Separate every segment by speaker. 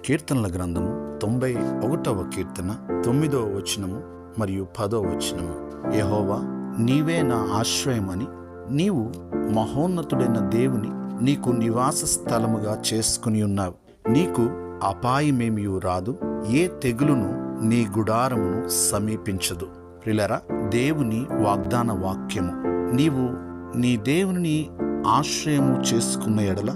Speaker 1: కీర్తనల గ్రంథము 91వ కీర్తన 9వ వచనము మరియు 10వ వచనము. యెహోవా, నీవే నా ఆశ్రయమని నీవు మహోన్నతుడైన దేవుని నీకు నివాస స్థలముగా చేసుకుని ఉన్నావు. నీకు అపాయమేమీ రాదు, ఏ తెగులును నీ గుడారమును సమీపించదు. ప్రియులారా, దేవుని వాగ్దాన వాక్యము. నీవు నీ దేవుని ఆశ్రయము చేసుకున్న ఎడల,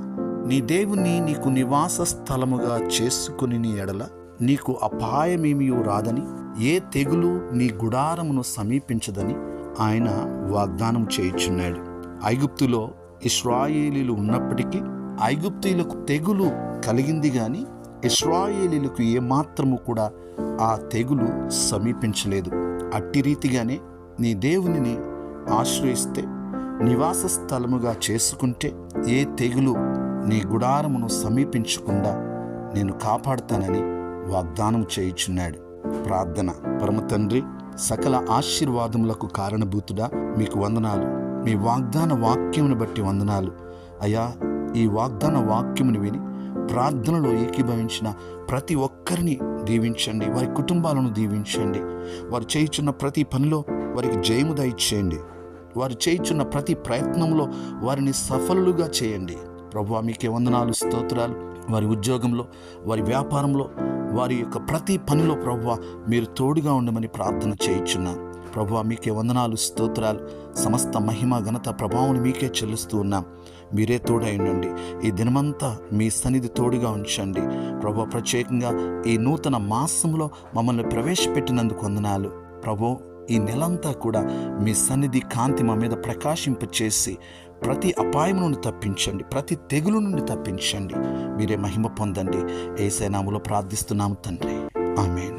Speaker 1: నీ దేవుని నీకు నివాస స్థలముగా చేసుకుని ఎడల నీకు అపాయమేమీ రాదని, ఏ తెగులు నీ గుడారమును సమీపించదని ఆయన వాగ్దానం చేయుచున్నాడు. ఐగుప్తులో ఇశ్రాయేలీలు ఉన్నప్పటికీ ఐగుప్తీయులకు తెగులు కలిగింది గాని ఇశ్రాయేలీలకు ఏమాత్రము కూడా ఆ తెగులు సమీపించలేదు. అట్టి రీతిగానే నీ దేవునిని ఆశ్రయిస్తే, నివాస స్థలముగా చేసుకుంటే ఏ తెగులు నీ గుడారమును సమీపించకుండా నేను కాపాడుతానని వాగ్దానం చేయుచున్నాడు. ప్రార్థన. పరమ తండ్రి, సకల ఆశీర్వాదములకు కారణభూతుడా, మీకు వందనాలు. మీ వాగ్దాన వాక్యమును బట్టి వందనాలు అయ్యా. ఈ వాగ్దాన వాక్యమును విని ప్రార్థనలో ఏకీభవించిన ప్రతి ఒక్కరిని దీవించండి, వారి కుటుంబాలను దీవించండి. వారు చేయుచున్న ప్రతి పనిలో వారికి జయము దయచేయండి. వారు చేయుచున్న ప్రతి ప్రయత్నంలో వారిని సఫలులుగా చేయండి. ప్రభువా, మీకే వందనాలు, స్తోత్రాలు. వారి ఉద్యోగంలో, వారి వ్యాపారంలో, వారి యొక్క ప్రతి పనిలో ప్రభువా మీరు తోడుగా ఉండమని ప్రార్థన చేయుచున్నాం. ప్రభువా, మీకే వందనాలు, స్తోత్రాలు. సమస్త మహిమ, ఘనత, ప్రభావం మీకే చెల్లిస్తూ ఉన్నాం. మీరే తోడై ఉండండి. ఈ దినమంతా మీ సన్నిధి తోడుగా ఉంచండి. ప్రభువా, ప్రత్యేకంగా ఈ నూతన మాసంలో మమ్మల్ని ప్రవేశపెట్టినందుకు వందనాలు. ప్రభు, ఈ నెలంతా కూడా మీ సన్నిధి కాంతి మా మీద ప్రకాశింపచేసి ప్రతి అపాయం నుండి తప్పించండి, ప్రతి తెగులు నుండి తప్పించండి. మీరే మహిమ పొందండి. యేసు నామములో ప్రార్థిస్తున్నాము తండ్రి. ఆమేన్.